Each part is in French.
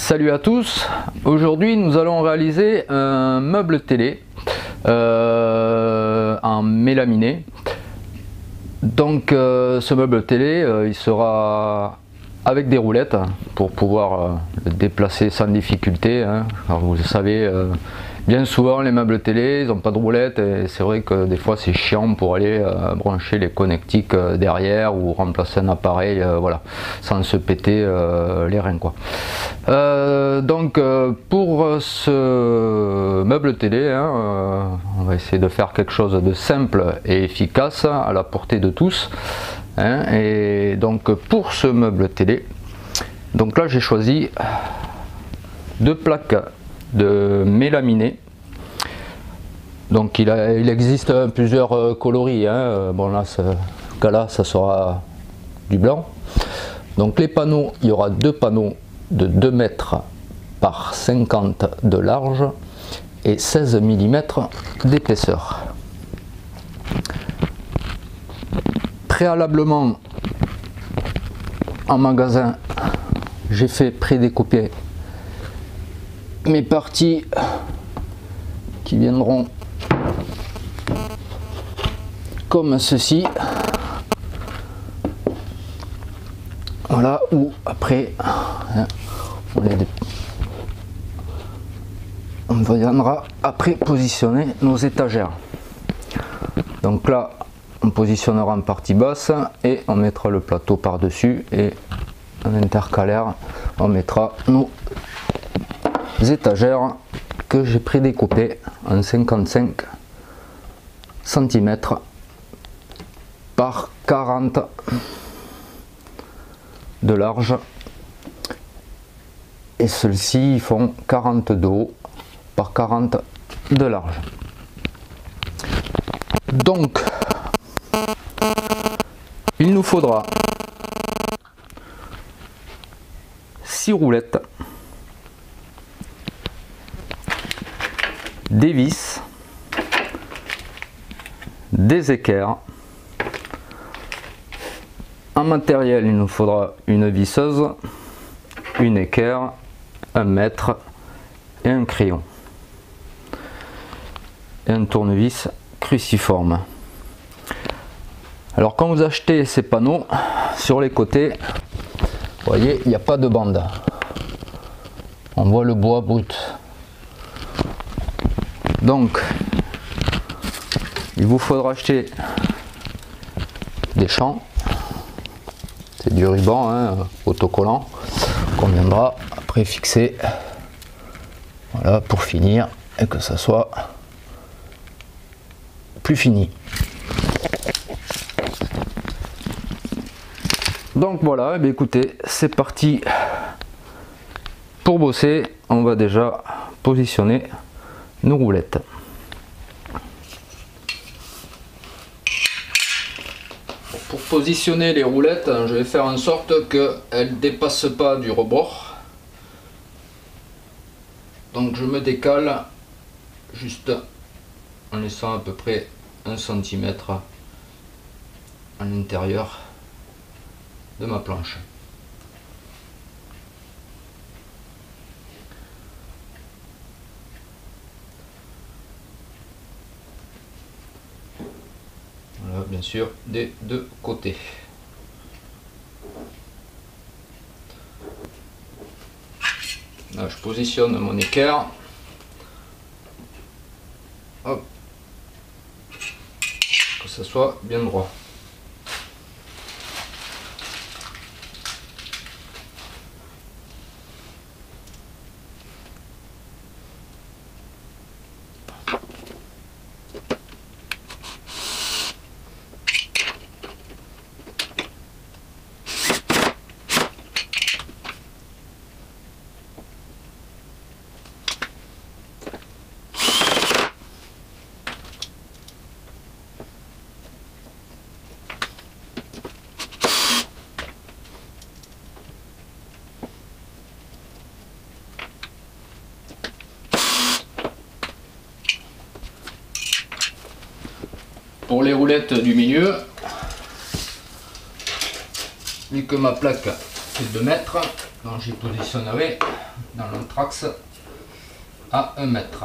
Salut à tous, aujourd'hui nous allons réaliser un meuble télé en mélaminé. Donc ce meuble télé il sera avec des roulettes pour pouvoir le déplacer sans difficulté, hein. Alors vous le savez, bien souvent les meubles télé ils n'ont pas de roulettes et c'est vrai que des fois c'est chiant pour aller brancher les connectiques derrière ou remplacer un appareil, voilà, sans se péter les reins quoi. Donc pour ce meuble télé, hein, on va essayer de faire quelque chose de simple et efficace à la portée de tous, hein. Et donc pour ce meuble télé, donc là j'ai choisi deux plaques de mélaminé. Donc il existe plusieurs coloris, hein. Bon là ce cas-là ça sera du blanc. Donc les panneaux, il y aura deux panneaux de 2 mètres par 50 de large et 16 mm d'épaisseur. Préalablement en magasin, j'ai fait prédécouper mes parties qui viendront comme ceci. Voilà, ou après hein, on viendra après positionner nos étagères. Donc là on positionnera en partie basse et on mettra le plateau par dessus, et en intercalaire on mettra nos étagères que j'ai prédécoupées en 55 cm par 40 de large, et ceux-ci font 40 de haut par 40 de large. Donc il nous faudra 6 roulettes, des vis, des équerres. En matériel, il nous faudra une visseuse, une équerre, un mètre et un crayon. Et un tournevis cruciforme. Alors quand vous achetez ces panneaux, sur les côtés, vous voyez, il n'y a pas de bande. On voit le bois brut. Donc, il vous faudra acheter des champs. C'est du ruban, hein, autocollant, qu'on viendra après fixer, voilà, pour finir et que ça soit plus fini. Donc voilà, eh écoutez, c'est parti pour bosser. On va déjà positionner nos roulettes. Pour positionner les roulettes, je vais faire en sorte qu'elles ne dépassent pas du rebord. Donc je me décale juste en laissant à peu près 1 cm à l'intérieur de ma planche. Voilà, bien sûr, des deux côtés. Là, je positionne mon équerre. Hop. Que ça soit bien droit. Pour les roulettes du milieu, vu que ma plaque fait 2 mètres, Donc j'y positionnerai dans l'anthrax à 1 mètre.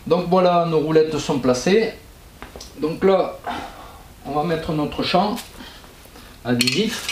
Donc voilà, nos roulettes sont placées. Donc là, on va mettre notre champ adhésif.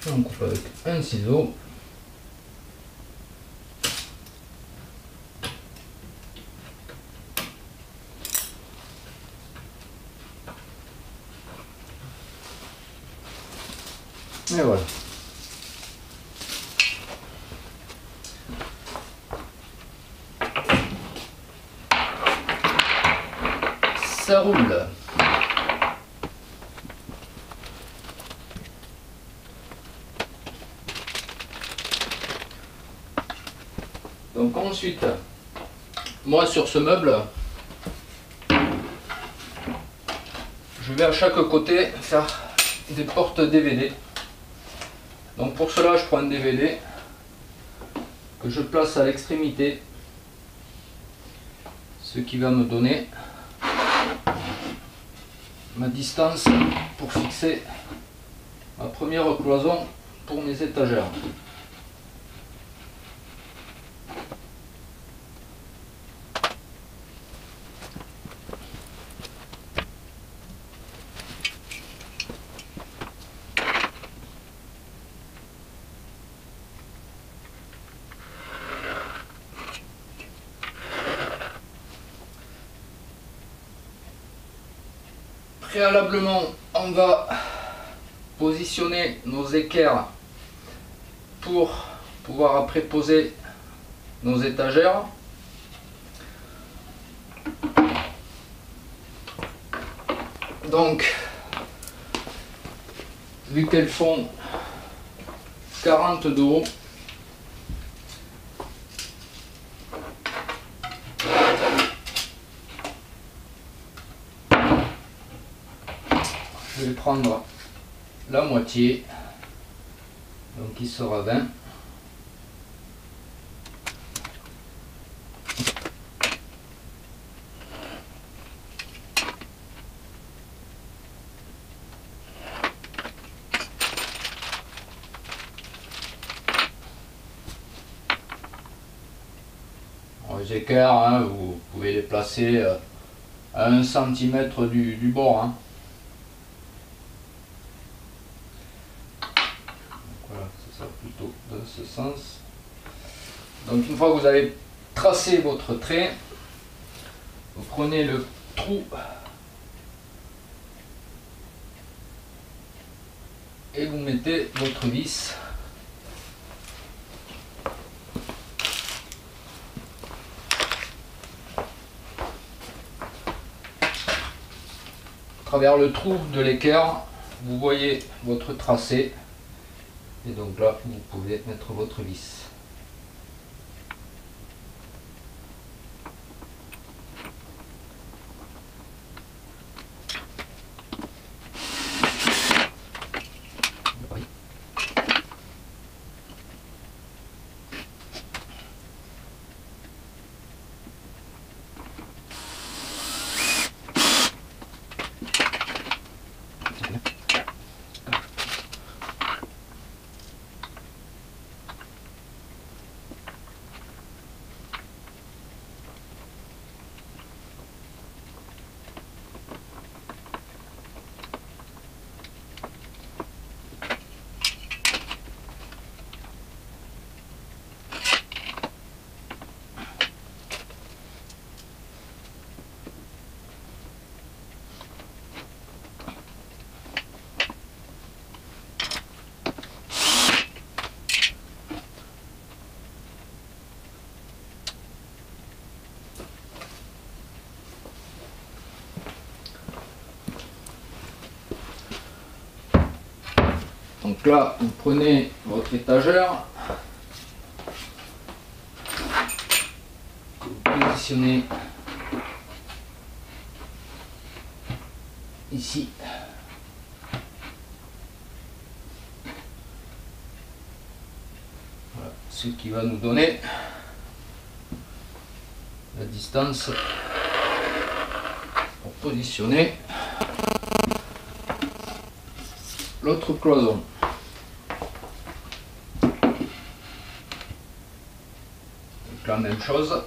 On coupe avec un ciseau. Et voilà. Ça roule. Donc ensuite, moi sur ce meuble, je vais à chaque côté faire des portes DVD. Donc pour cela, je prends un DVD que je place à l'extrémité, ce qui va me donner ma distance pour fixer ma première cloison pour mes étagères. Préalablement, on va positionner nos équerres pour pouvoir après poser nos étagères. Donc, vu qu'elles font 40 de haut, je vais prendre la moitié, donc il sera 20. Les équerres, hein, vous pouvez les placer à 1 cm du bord. Hein. Donc voilà, c'est ça plutôt dans ce sens. Donc une fois que vous avez tracé votre trait, vous prenez le trou et vous mettez votre vis. À travers le trou de l'équerre, vous voyez votre tracé et donc là vous pouvez mettre votre vis. Donc là, vous prenez votre étagère, que vous positionnez ici. Voilà, ce qui va nous donner la distance pour positionner l'autre cloison. Donc la même chose.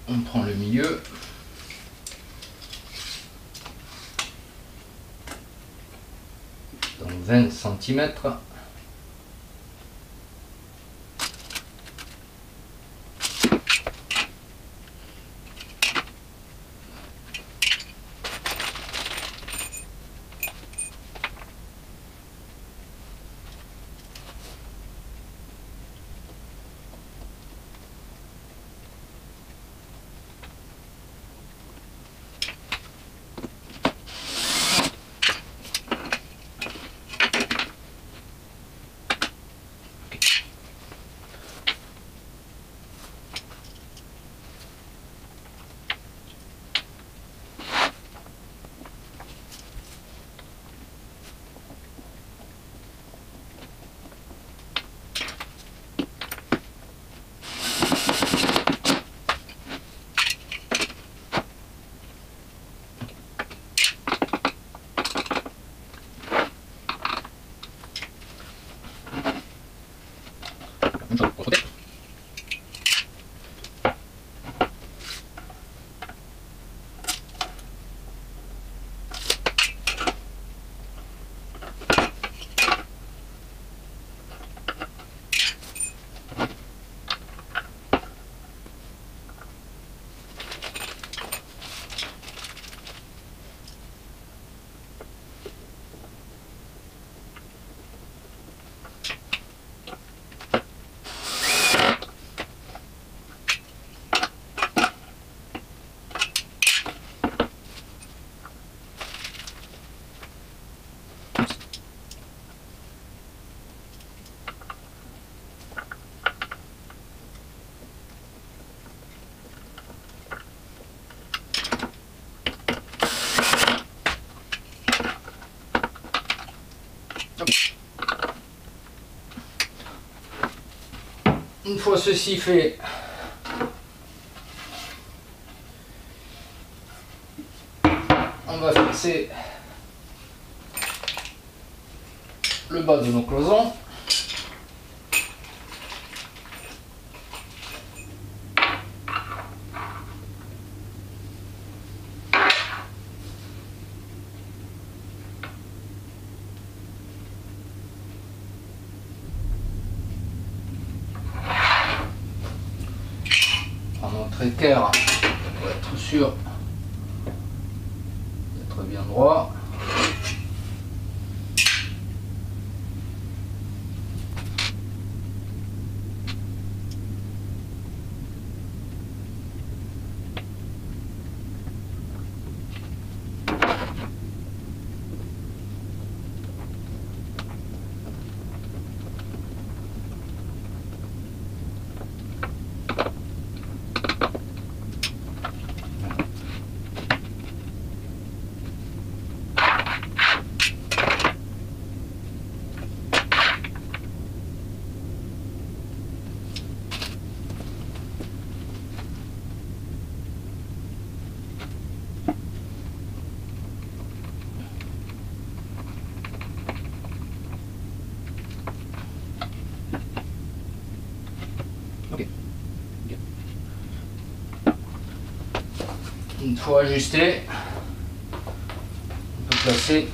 On prend le milieu. Donc 20 cm. Une fois ceci fait, on va fixer le bas de nos cloisons. Notre équerre pour être sûr d'être bien droit. Une fois ajusté, on peut placer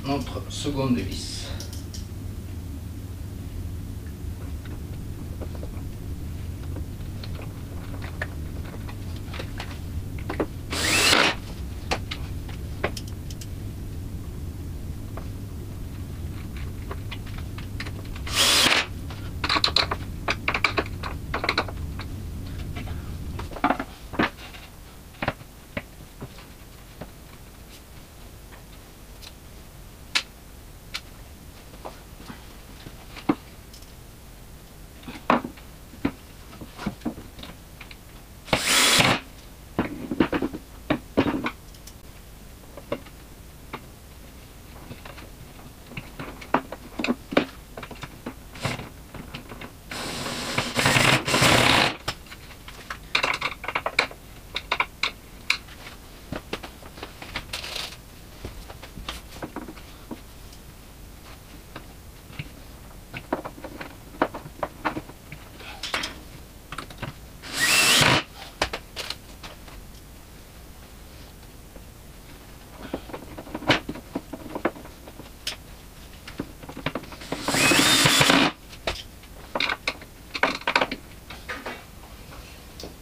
notre seconde vis.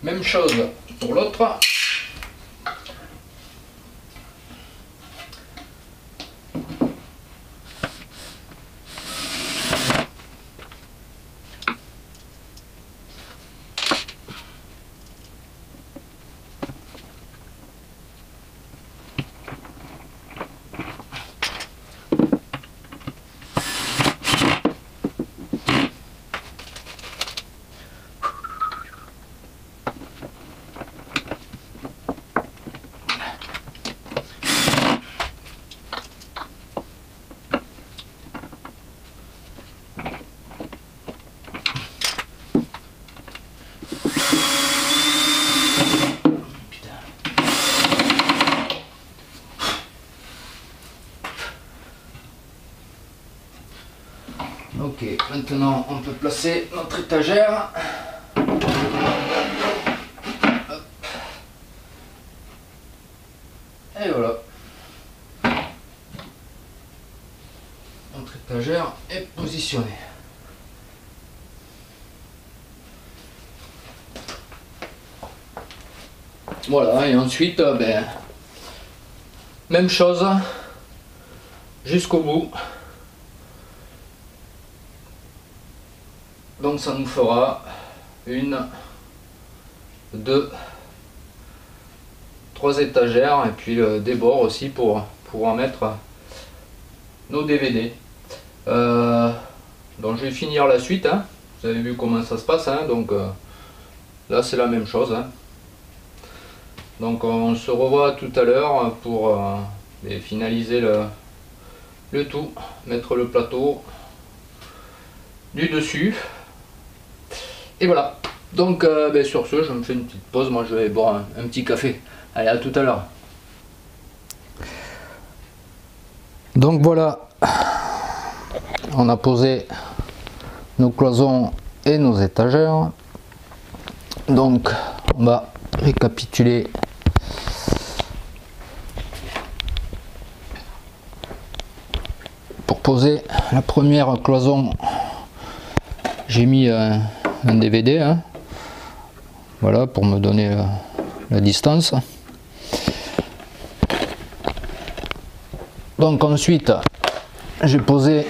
Même chose pour l'autre. Ok, maintenant on peut placer notre étagère. Hop. Et voilà. Notre étagère est positionnée. Voilà, et ensuite, même chose jusqu'au bout. Donc ça nous fera 1, 2, 3 étagères et puis des bords aussi pour pouvoir mettre nos DVD. Donc je vais finir la suite, hein. Vous avez vu comment ça se passe, hein. Donc là c'est la même chose, hein. Donc on se revoit tout à l'heure pour finaliser le tout, mettre le plateau du dessus. Et voilà. Donc ben, sur ce, je me fais une petite pause. Moi, je vais boire un petit café. Allez, à tout à l'heure. Donc voilà, on a posé nos cloisons et nos étagères. Donc on va récapituler. Pour poser la première cloison, j'ai mis un DVD, hein. Voilà, pour me donner la distance. Donc ensuite, j'ai posé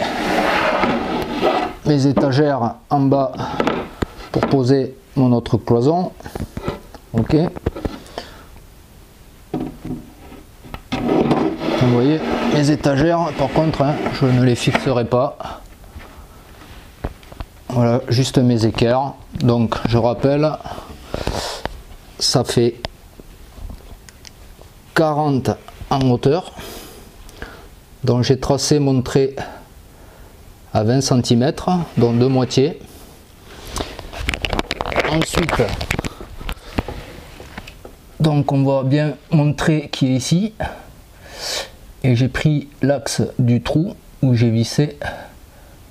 mes étagères en bas pour poser mon autre cloison. Ok. Vous voyez, mes étagères, par contre, hein, je ne les fixerai pas. Voilà, juste mes équerres. Donc, je rappelle, ça fait 40 en hauteur. Donc j'ai tracé mon trait à 20 cm, donc de moitié. Ensuite, donc on voit bien mon trait qui est ici. Et j'ai pris l'axe du trou où j'ai vissé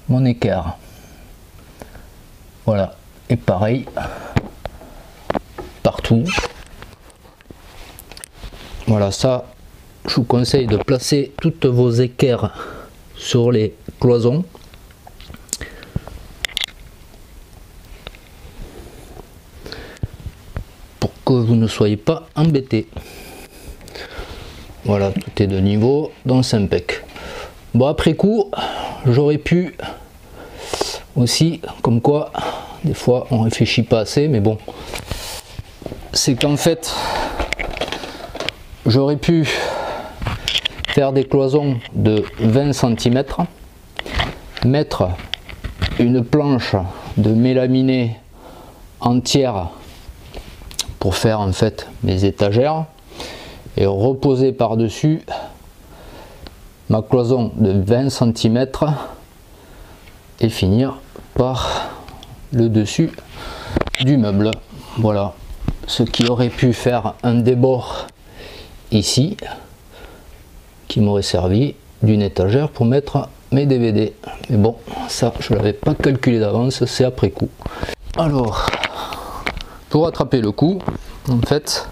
mon équerre. Voilà, et pareil, partout. Voilà, ça, je vous conseille de placer toutes vos équerres sur les cloisons. Pour que vous ne soyez pas embêtés. Voilà, tout est de niveau, donc c'est impec. Bon, après coup, j'aurais pu aussi, comme quoi, des fois on réfléchit pas assez, mais bon, c'est qu'en fait, j'aurais pu faire des cloisons de 20 cm, mettre une planche de mélaminé entière pour faire en fait mes étagères et reposer par dessus ma cloison de 20 cm et finir par le dessus du meuble. Voilà, ce qui aurait pu faire un débord ici qui m'aurait servi d'une étagère pour mettre mes DVD. Mais bon, ça je l'avais pas calculé d'avance, c'est après coup. Alors, pour rattraper le coup, en fait,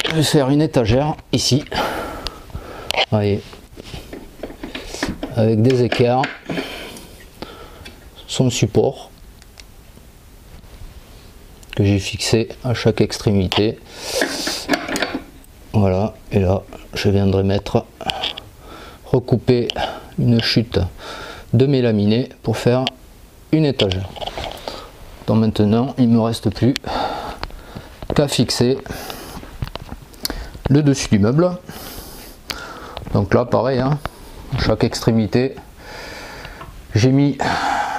je vais faire une étagère ici. Voyez, avec des équerres, son support que j'ai fixé à chaque extrémité. Voilà, et là je viendrai mettre, recouper une chute de mélaminé pour faire une étagère. Donc maintenant il me reste plus qu'à fixer le dessus du meuble. Donc là pareil, hein, à chaque extrémité j'ai mis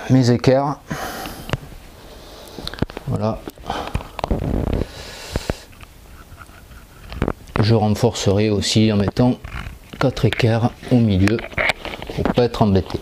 mes équerres. Voilà. Je renforcerai aussi en mettant 4 équerres au milieu pour pas être embêté.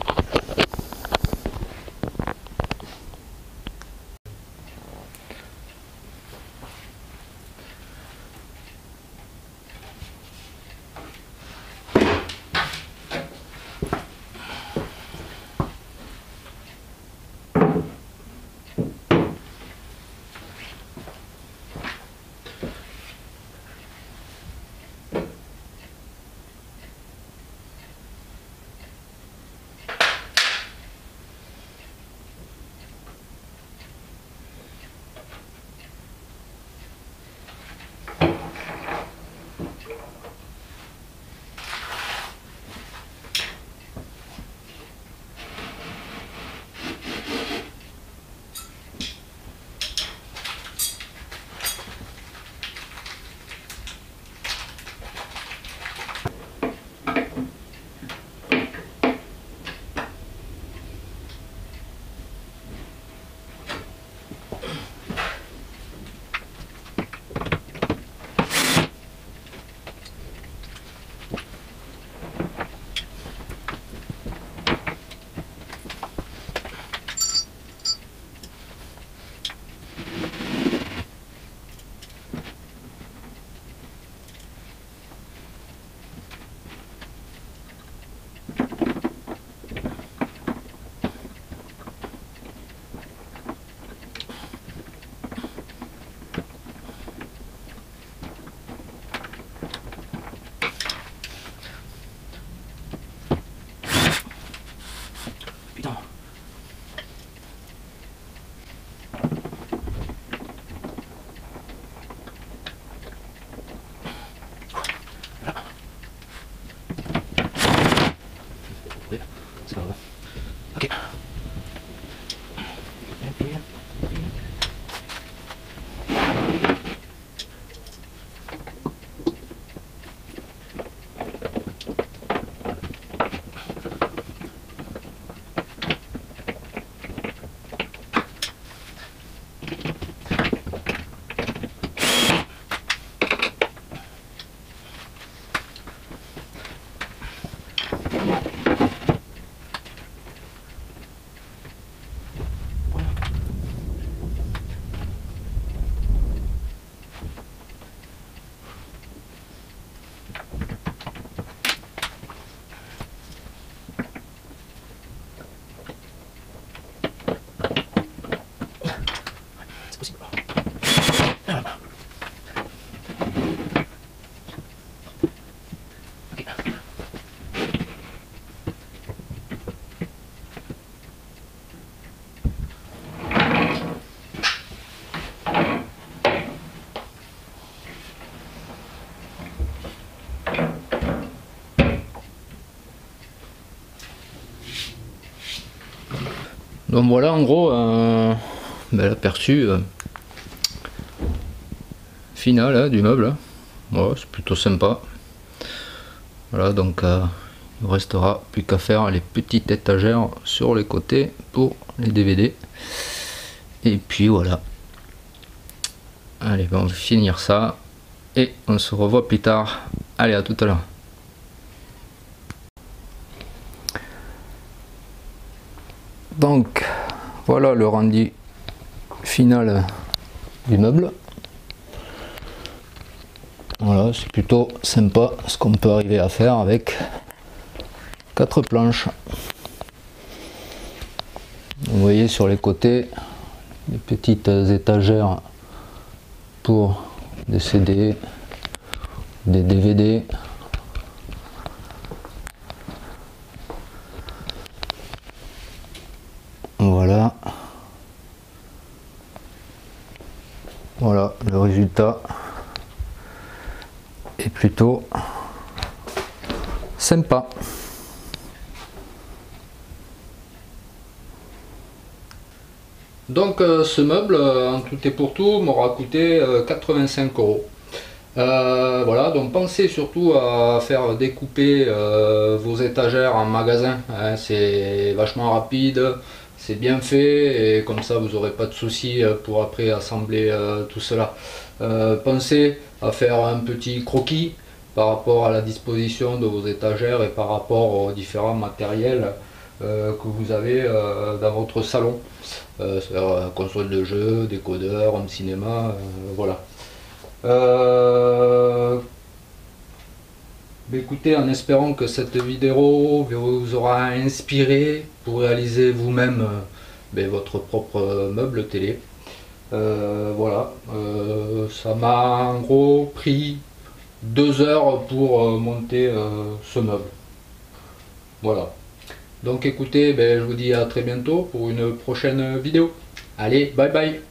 Donc voilà en gros l'aperçu final hein, du meuble. Voilà, c'est plutôt sympa. Voilà, donc il ne restera plus qu'à faire les petites étagères sur les côtés pour les DVD. Et puis voilà. Allez, ben on va finir ça et on se revoit plus tard. Allez, à tout à l'heure. Donc voilà le rendu final du meuble. Voilà, c'est plutôt sympa ce qu'on peut arriver à faire avec 4 planches. Vous voyez sur les côtés des petites étagères pour des CD, des DVD. Voilà. Voilà le résultat est plutôt sympa. Donc ce meuble en tout et pour tout m'aura coûté 85 €. Voilà, donc pensez surtout à faire découper vos étagères en magasin, hein, c'est vachement rapide, c'est bien fait et comme ça vous n'aurez pas de soucis pour après assembler tout cela. Pensez à faire un petit croquis par rapport à la disposition de vos étagères et par rapport aux différents matériels que vous avez dans votre salon, c'est-à-dire console de jeu, décodeur, home cinéma, voilà. Écoutez, en espérant que cette vidéo vous aura inspiré pour réaliser vous-même votre propre meuble télé. Voilà, ça m'a en gros pris 2 heures pour monter ce meuble. Voilà. Donc écoutez, je vous dis à très bientôt pour une prochaine vidéo. Allez, bye bye!